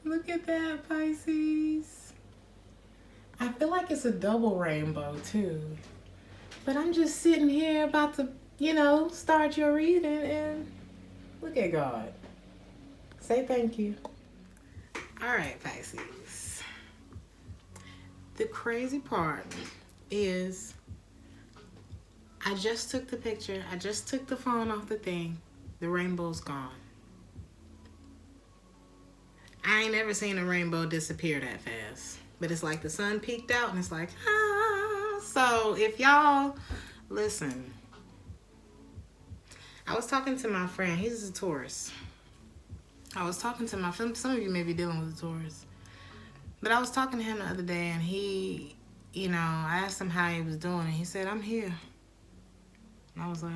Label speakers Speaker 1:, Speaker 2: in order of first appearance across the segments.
Speaker 1: Look at that, Pisces. I feel like it's a double rainbow too. But I'm just sitting here about to, start your reading and look at God. Say thank you. All right, Pisces. The crazy part is I just took the picture. I just took the phone off the thing. The rainbow's gone. I ain't never seen a rainbow disappear that fast. But it's like the sun peeked out and it's like, ah. So if y'all listen, I was talking to my friend. He's a Taurus. I was talking to my friend. Some of you may be dealing with a Taurus. But I was talking to him the other day and he, I asked him how he was doing and he said, I'm here. And I was like,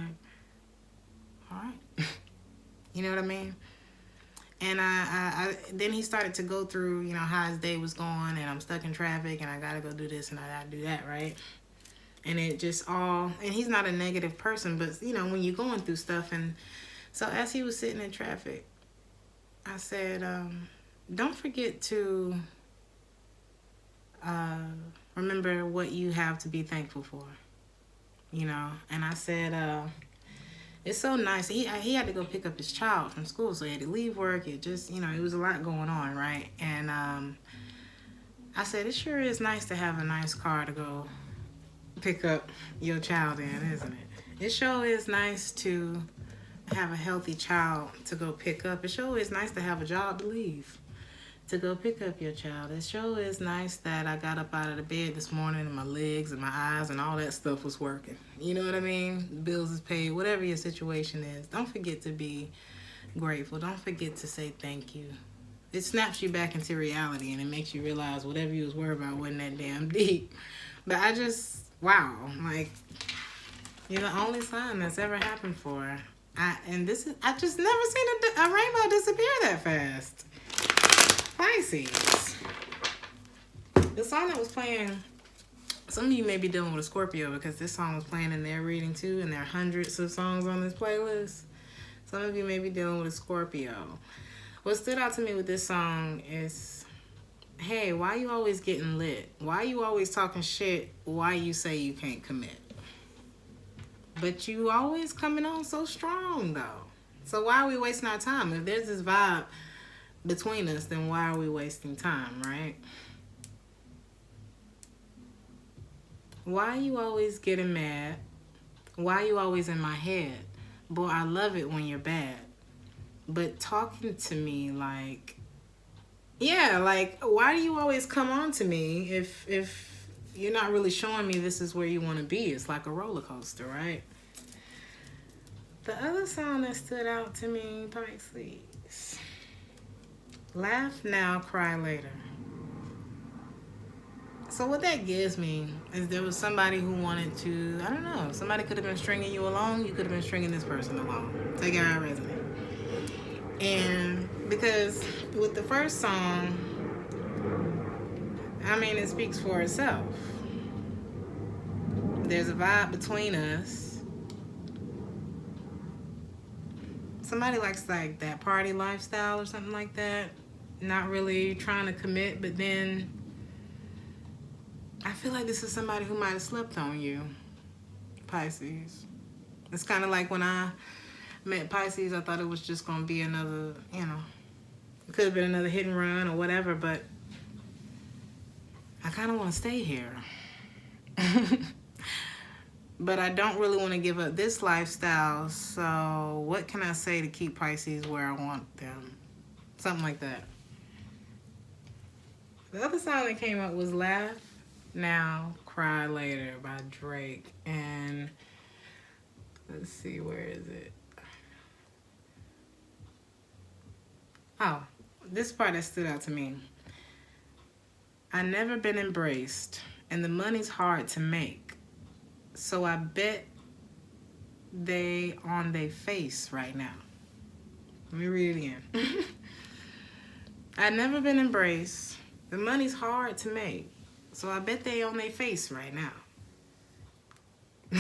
Speaker 1: all right. You know what I mean? And I then he started to go through, how his day was going, and I'm stuck in traffic, and I gotta go do this, and I gotta do that, right? And it just and he's not a negative person, but, when you're going through stuff, and so as he was sitting in traffic, I said, don't forget to remember what you have to be thankful for, and I said, it's so nice. He had to go pick up his child from school, so he had to leave work. It just, it was a lot going on, right? And I said, it sure is nice to have a nice car to go pick up your child in, isn't it? It sure is nice to have a healthy child to go pick up. It sure is nice to have a job to leave to go pick up your child. It sure is nice that I got up out of the bed this morning and my legs and my eyes and all that stuff was working. You know what I mean? The bills is paid, whatever your situation is. Don't forget to be grateful. Don't forget to say thank you. It snaps you back into reality and it makes you realize whatever you was worried about wasn't that damn deep. But I just, wow, like, you're the only sign that's ever happened for her. I just never seen a rainbow disappear that fast. Pisces. The song that was playing, some of you may be dealing with a Scorpio because this song was playing in their reading too, and there are hundreds of songs on this playlist. Some of you may be dealing with a Scorpio. What stood out to me with this song is, hey, why you always getting lit? Why you always talking shit? Why you say you can't commit? But you always coming on so strong though. So why are we wasting our time? If there's this vibe between us, then why are we wasting time, right? Why are you always getting mad? Why are you always in my head? Boy, I love it when you're bad. But talking to me like, yeah, like, why do you always come on to me if you're not really showing me this is where you want to be? It's like a roller coaster, right? The other song that stood out to me, Pisces, laugh now, cry later. So what that gives me is there was somebody who wanted to, I don't know, somebody could have been stringing you along. You could have been stringing this person along. Take it how it resonates. And because with the first song, I mean, it speaks for itself. There's a vibe between us. Somebody likes like that party lifestyle or something like that. Not really trying to commit, but then I feel like this is somebody who might have slept on you, Pisces. It's kind of like when I met Pisces, I thought it was just going to be another, it could have been another hit and run or whatever, but I kind of want to stay here. But I don't really want to give up this lifestyle, so what can I say to keep Pisces where I want them? Something like that. The other song that came up was Laugh Now, Cry Later by Drake. And let's see, where is it? Oh, this part that stood out to me. I never been embraced, and the money's hard to make. So I bet they on their face right now. Let me read it again. I never been embraced. The money's hard to make. So I bet they on their face right now.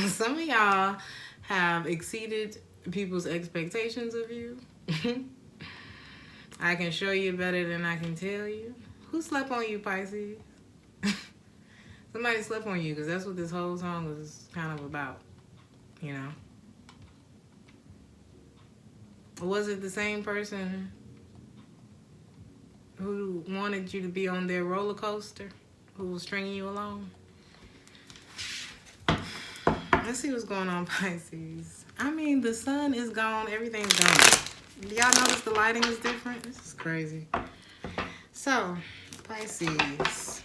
Speaker 1: Some of y'all have exceeded people's expectations of you. I can show you better than I can tell you. Who slept on you, Pisces? Somebody slept on you, because that's what this whole song was kind of about, you know? Was it the same person who wanted you to be on their roller coaster, who was stringing you along? Let's see what's going on, Pisces. I mean, the sun is gone. Everything's gone. Y'all notice the lighting is different? This is crazy. So, Pisces.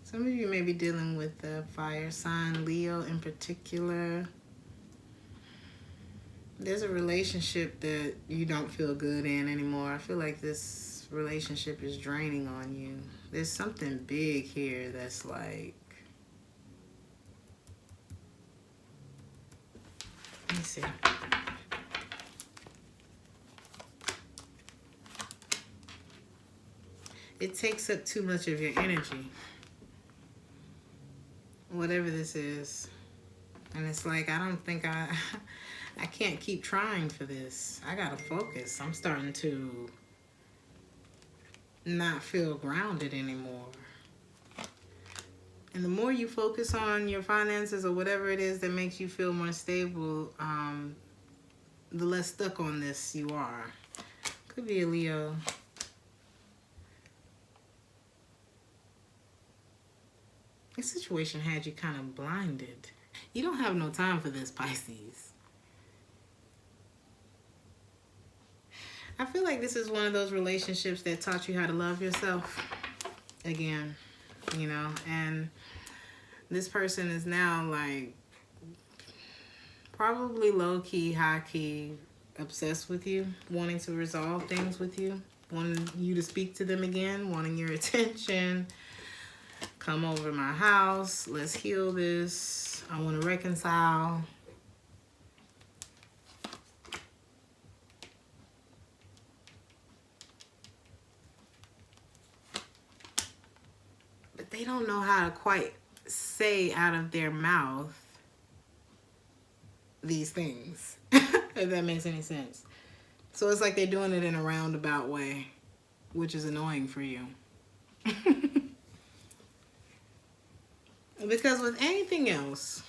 Speaker 1: Some of you may be dealing with the fire sign, Leo in particular. There's a relationship that you don't feel good in anymore. I feel like this relationship is draining on you. There's something big here that's like... Let me see. It takes up too much of your energy. Whatever this is. And it's like, I don't think I can't keep trying for this. I gotta focus. I'm starting to not feel grounded anymore. And the more you focus on your finances or whatever it is that makes you feel more stable, the less stuck on this you are. Could be a Leo. This situation had you kind of blinded. You don't have no time for this, Pisces. I feel like this is one of those relationships that taught you how to love yourself again, you know, and this person is now like probably low-key, high-key obsessed with you, wanting to resolve things with you, wanting you to speak to them again, wanting your attention. Come over to my house. Let's heal this. I want to reconcile. But they don't know how to quite say out of their mouth these things, if that makes any sense. So it's like they're doing it in a roundabout way, which is annoying for you. Because with anything else,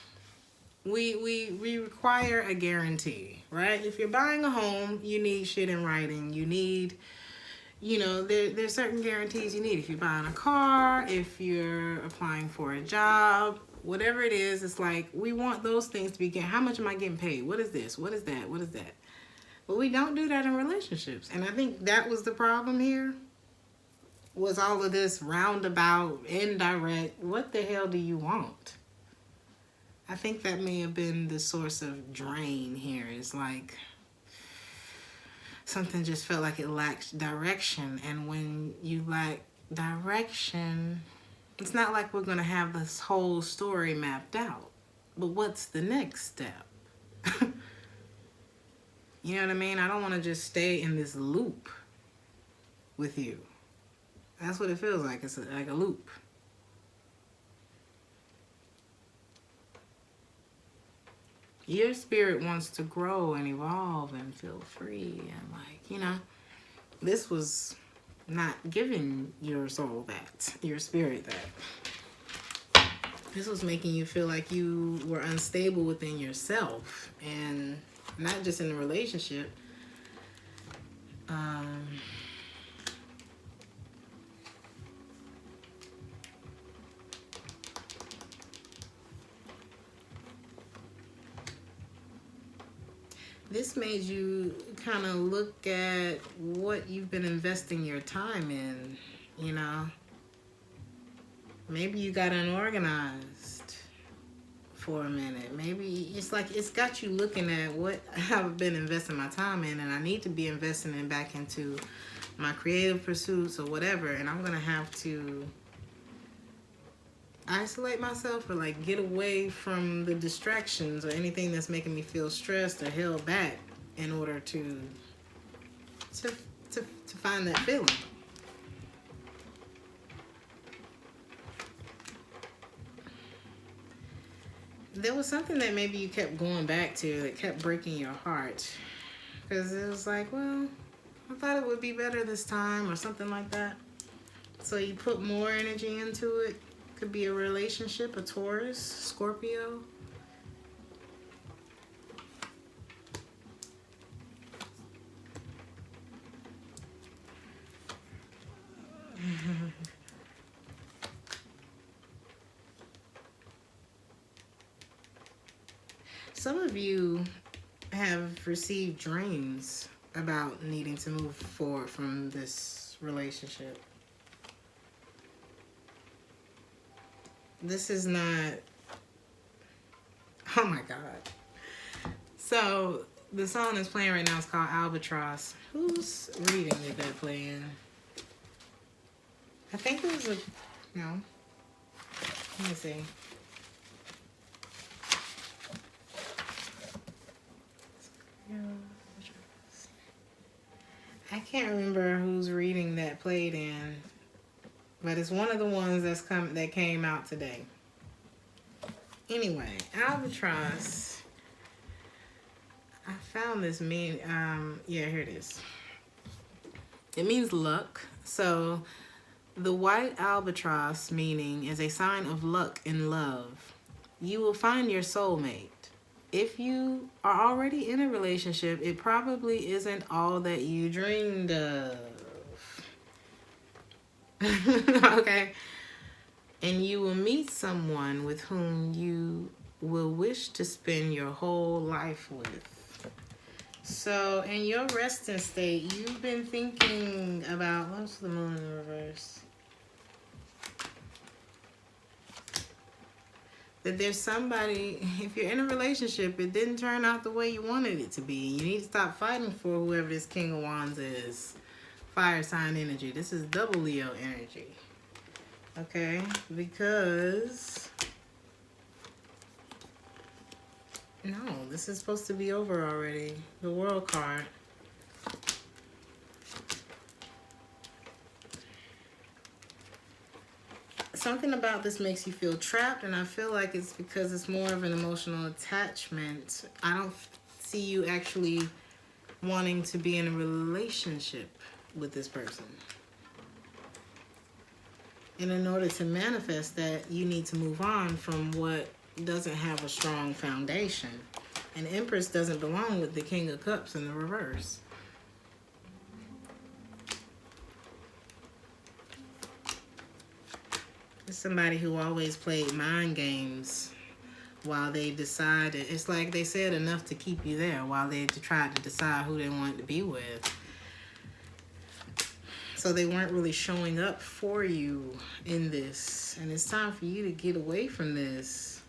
Speaker 1: we require a guarantee, right? If you're buying a home, you need shit in writing. You need, you know, there's certain guarantees you need. If you're buying a car, if you're applying for a job, whatever it is, it's like we want those things to be, how much am I getting paid? What is this? What is that? What is that? But we don't do that in relationships. And I think that was the problem here. Was all of this roundabout, indirect, what the hell do you want? I think that may have been the source of drain here. It's like something just felt like it lacked direction. And when you lack direction, it's not like we're going to have this whole story mapped out. But what's the next step? You know what I mean? I don't want to just stay in this loop with you. That's what it feels like. It's like a loop. Your spirit wants to grow and evolve and feel free. And like, you know, this was not giving your soul that, your spirit that. This was making you feel like you were unstable within yourself. And not just in a relationship. This made you kind of look at what you've been investing your time in, you know. Maybe you got unorganized for a minute. Maybe it's like it's got you looking at what I've been investing my time in, and I need to be investing it back into my creative pursuits or whatever, and I'm going to have to isolate myself or like get away from the distractions or anything that's making me feel stressed or held back in order to find that feeling. there was something that maybe you kept going back to that kept breaking your heart. Because it was like, well, I thought it would be better this time or something like that. So you put more energy into it. Could be a relationship, a Taurus, Scorpio. Some of you have received dreams about needing to move forward from this relationship. This is not... Oh my God. So the song that's playing right now is called Albatross. Whose reading did that play in? I think it was a... No. Let me see. I can't remember whose reading that played in, but it's one of the ones that came out today. Anyway, Albatross. I found this yeah, here it is. It means luck. So the white albatross meaning is a sign of luck in love. You will find your soulmate. If you are already in a relationship, it probably isn't all that you dreamed of. Okay? And you will meet someone with whom you will wish to spend your whole life with. So, in your resting state, you've been thinking about... What's the moon in reverse? That there's somebody, if you're in a relationship, it didn't turn out the way you wanted it to be. You need to stop fighting for whoever this King of Wands is. Fire sign energy. This is double Leo energy. Okay? Because... No, this is supposed to be over already. The World card. Something about this makes you feel trapped, and I feel like it's because it's more of an emotional attachment. I don't see you actually wanting to be in a relationship with this person. And in order to manifest that, you need to move on from what doesn't have a strong foundation. And Empress doesn't belong with the King of Cups in the reverse. It's somebody who always played mind games while they decided. It's like they said enough to keep you there while they tried to decide who they wanted to be with. So they weren't really showing up for you in this. And it's time for you to get away from this.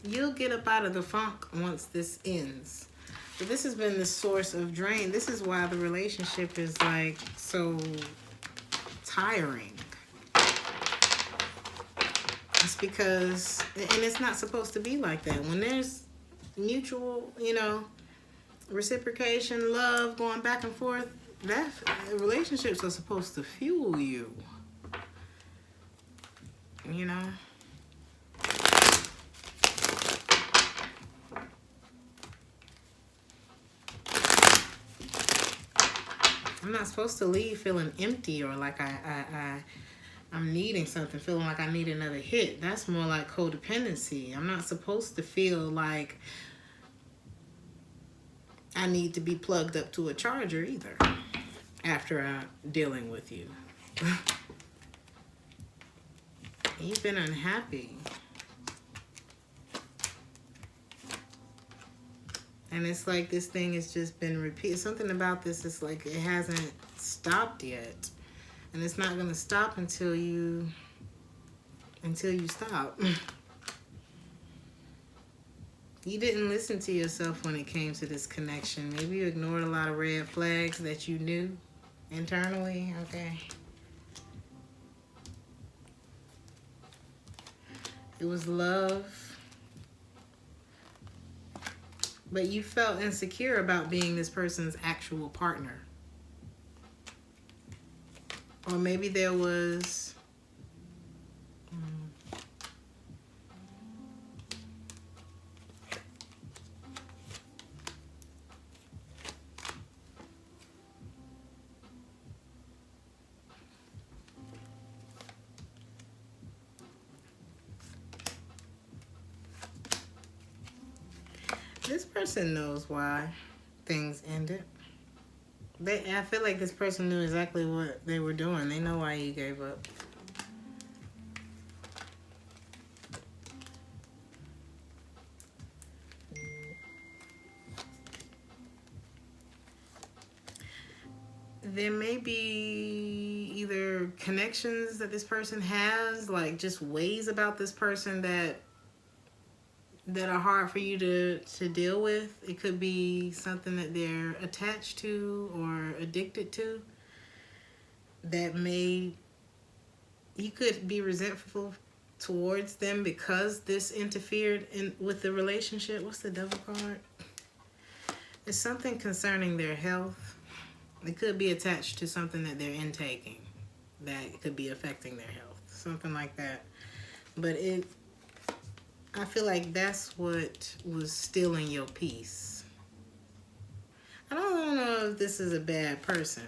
Speaker 1: You'll get up out of the funk once this ends. But this has been the source of drain. This is why the relationship is like so tiring. It's because, and it's not supposed to be like that. When there's mutual, reciprocation, love, going back and forth, that relationships are supposed to fuel you. I'm not supposed to leave feeling empty or like I'm needing something, feeling like I need another hit. That's more like codependency. I'm not supposed to feel like I need to be plugged up to a charger either after I'm dealing with you. You've been unhappy. And it's like this thing has just been repeated. Something about this is like it hasn't stopped yet. And it's not going to stop until you stop. You didn't listen to yourself when it came to this connection. Maybe you ignored a lot of red flags that you knew internally. Okay. It was love. But you felt insecure about being this person's actual partner. Or maybe there was... This person knows why things ended. I feel like this person knew exactly what they were doing. They know why you gave up. There may be either connections that this person has, like just ways about this person that are hard for you to deal with. It could be something that they're attached to or addicted to that you could be resentful towards them because this interfered with the relationship. What's the Devil card? It's something concerning their health. It could be attached to something that they're intaking that could be affecting their health. Something like that. But I feel like that's what was stealing your peace. I don't know if this is a bad person.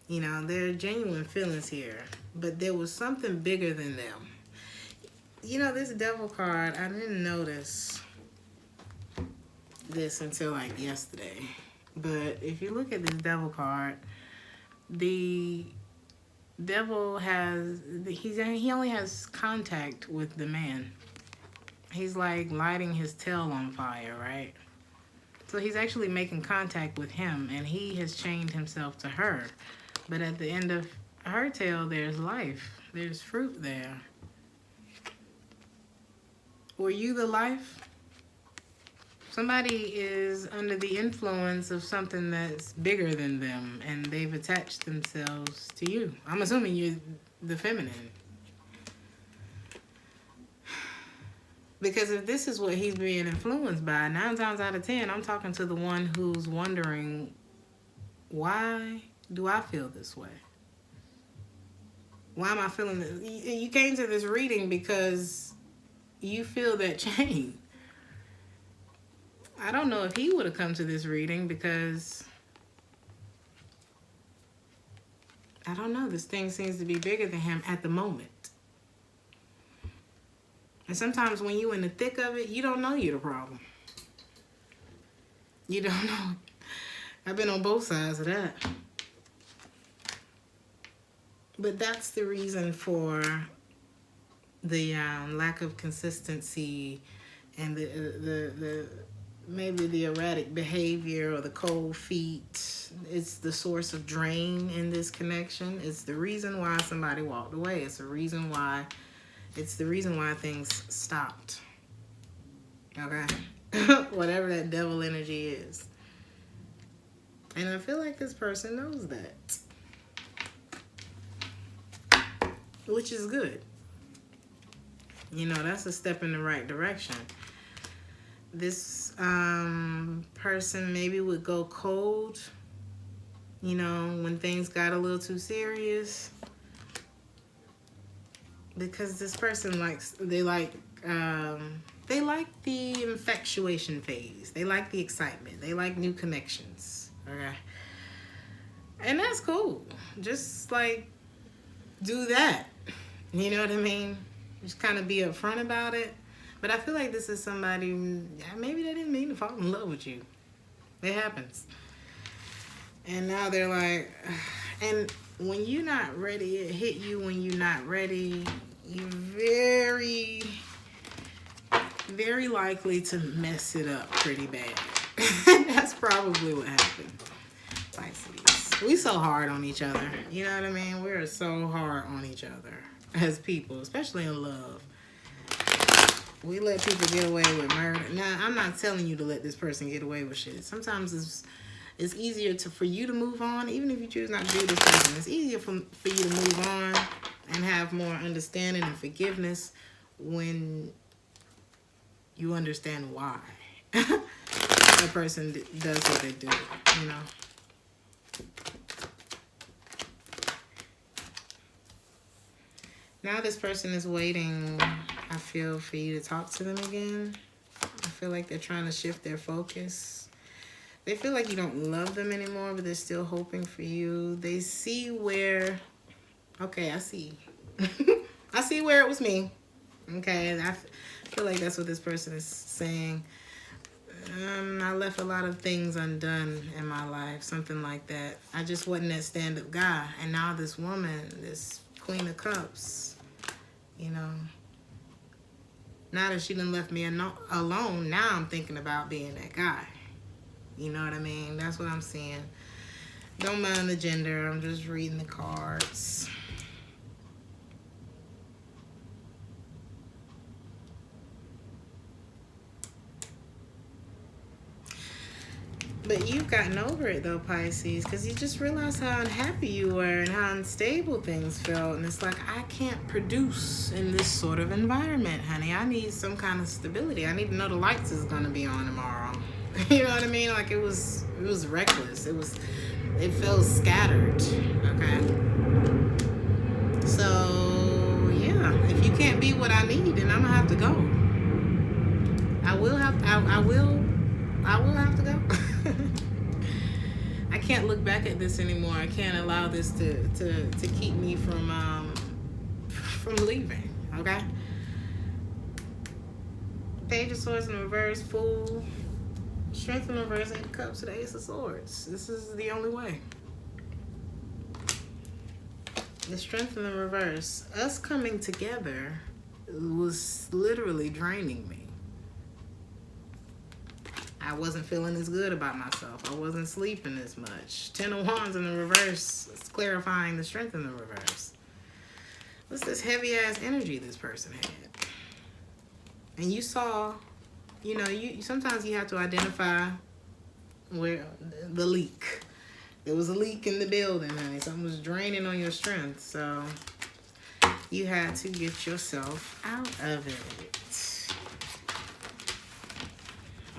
Speaker 1: You know, there are genuine feelings here. But there was something bigger than them. You know, this Devil card, I didn't notice this until like yesterday. But if you look at this Devil card, the Devil he only has contact with the man. He's like lighting his tail on fire, right? So he's actually making contact with him, and he has chained himself to her. But at the end of her tail, there's life. There's fruit there. Were you the life? Somebody is under the influence of something that's bigger than them, and they've attached themselves to you. I'm assuming you're the feminine. Because if this is what he's being influenced by, 9 times out of 10, I'm talking to the one who's wondering, why do I feel this way? Why am I feeling this? You came to this reading because you feel that chain. I don't know if he would have come to this reading because, I don't know, this thing seems to be bigger than him at the moment. And sometimes when you're in the thick of it, you don't know you're the problem. You don't know. I've been on both sides of that. But that's the reason for the lack of consistency and the maybe the erratic behavior or the cold feet. It's the source of drain in this connection. It's the reason why somebody walked away. It's the reason why things stopped. Okay? Whatever that devil energy is. And I feel like this person knows that. Which is good. You know, that's a step in the right direction. This person maybe would go cold, you know, when things got a little too serious. Because this person they like the infatuation phase. They like the excitement. They like new connections. Okay. And that's cool. Just like do that. You know what I mean? Just kind of be upfront about it. But I feel like this is somebody, maybe they didn't mean to fall in love with you. It happens. And now they're like, and when you're not ready, it hit you when you're not ready. You're very, very likely to mess it up pretty bad. That's probably what happened. Pisces. We so hard on each other. You know what I mean? We're so hard on each other as people, especially in love. We let people get away with murder. Now, I'm not telling you to let this person get away with shit. Sometimes it's easier for you to move on, even if you choose not to be with this person. It's easier for you to move on and have more understanding and forgiveness when you understand why a person does what they do, you know. Now this person is waiting, I feel, for you to talk to them again. I feel like they're trying to shift their focus. They feel like you don't love them anymore, but they're still hoping for you. They see where... Okay, I see. I see where it was me. Okay, I feel like that's what this person is saying. I left a lot of things undone in my life, something like that. I just wasn't that stand-up guy. And now this woman, this Queen of Cups, you know, now that she done left me alone, now I'm thinking about being that guy. You know what I mean? That's what I'm seeing. Don't mind the gender. I'm just reading the cards. But you've gotten over it, though, Pisces, because you just realized how unhappy you were and how unstable things felt. And it's like, I can't produce in this sort of environment, honey. I need some kind of stability. I need to know the lights is going to be on tomorrow. You know what I mean? Like, it was reckless. It felt scattered, okay? So, yeah, if you can't be what I need, then I'm going to have to go. I will have to go. I can't look back at this anymore. I can't allow this to keep me from leaving, okay? Page of Swords in reverse, Fool. Strength in reverse, Eight of Cups to the Ace of Swords. This is the only way. The Strength in the reverse. Us coming together was literally draining me. I wasn't feeling as good about myself. I wasn't sleeping as much. 10 of Wands in the reverse. It's clarifying the Strength in the reverse. What's this heavy-ass energy this person had? And you saw, you know, sometimes you have to identify where the leak. There was a leak in the building, honey. Something was draining on your strength. So you had to get yourself out of it.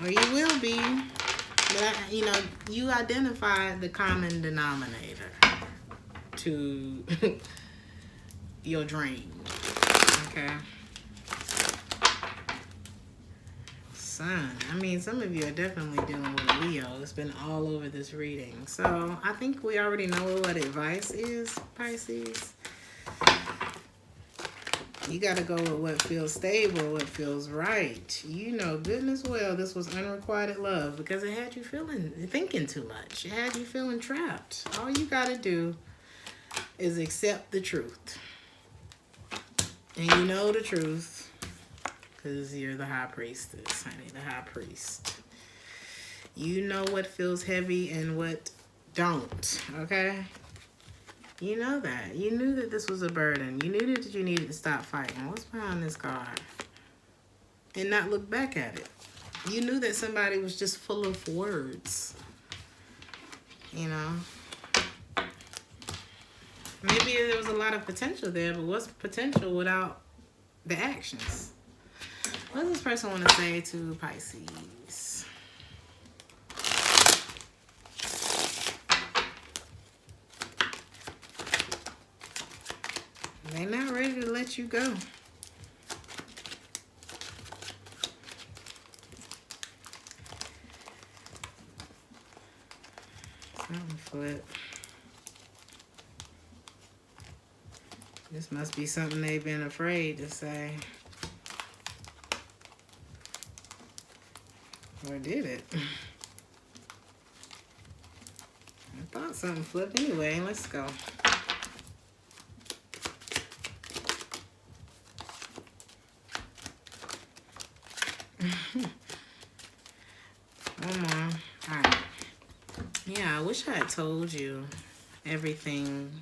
Speaker 1: Or you will be, but you know, you identified the common denominator to your dream, okay? Sun, I mean, some of you are definitely dealing with a Leo. It's been all over this reading. So I think we already know what advice is, Pisces. You got to go with what feels stable, what feels right. You know, goodness well, this was unrequited love because it had you thinking too much. It had you feeling trapped. All you got to do is accept the truth. And you know the truth because you're the high priestess, honey, the high priest. You know what feels heavy and what don't, okay? You know that. You knew that this was a burden. You knew that you needed to stop fighting. What's behind this card? And not look back at it. You knew that somebody was just full of words. You know? Maybe there was a lot of potential there, but what's potential without the actions? What does this person want to say to Pisces? They're not ready to let you go. Flip. This must be something they've been afraid to say. Or did it? I thought something flipped anyway. Let's go. One more. Alright. Yeah, I wish I had told you everything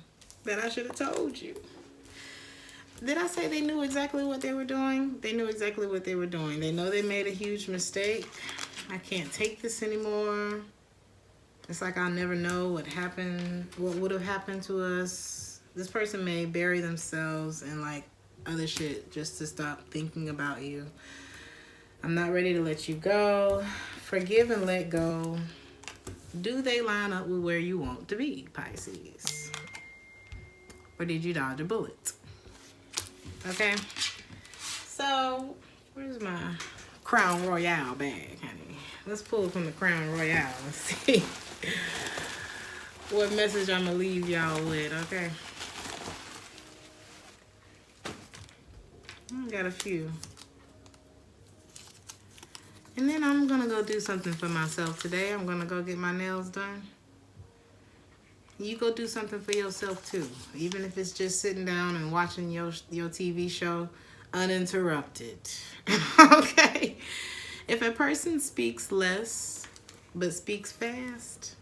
Speaker 1: that I should have told you. Did I say they knew exactly what they were doing? They knew exactly what they were doing. They know they made a huge mistake. I can't take this anymore. It's like I'll never know what happened, what would have happened to us. This person may bury themselves in like other shit just to stop thinking about you. I'm not ready to let you go. Forgive and let go. Do they line up with where you want to be, Pisces? Or did you dodge a bullet? Okay? So, where's my Crown Royale bag, honey? Let's pull from the Crown Royale and see what message I'm going to leave y'all with, okay? I got a few. And then I'm going to go do something for myself today. I'm going to go get my nails done. You go do something for yourself too. Even if it's just sitting down and watching your TV show uninterrupted. Okay? If a person speaks less but speaks fast,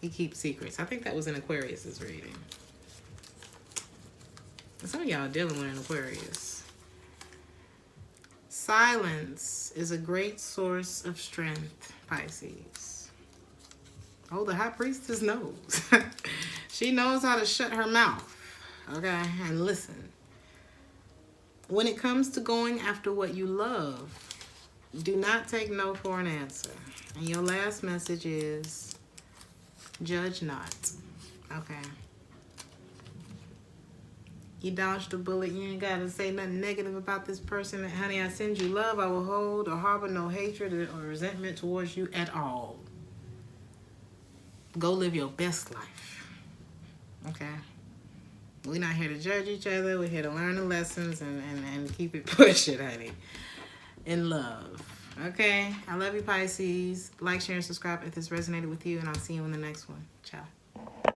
Speaker 1: he keeps secrets. I think that was in Aquarius's reading. Some of y'all dealing with an Aquarius. Silence is a great source of strength, Pisces. Oh, the High Priestess knows. She knows how to shut her mouth, okay, and listen. When it comes to going after what you love, do not take no for an answer. And your last message is, judge not, okay? You dodged a bullet. You ain't got to say nothing negative about this person. Honey, I send you love. I will hold or harbor no hatred or resentment towards you at all. Go live your best life. Okay? We're not here to judge each other. We're here to learn the lessons and keep it pushing, honey. In love. Okay? I love you, Pisces. Like, share, and subscribe if this resonated with you. And I'll see you in the next one. Ciao.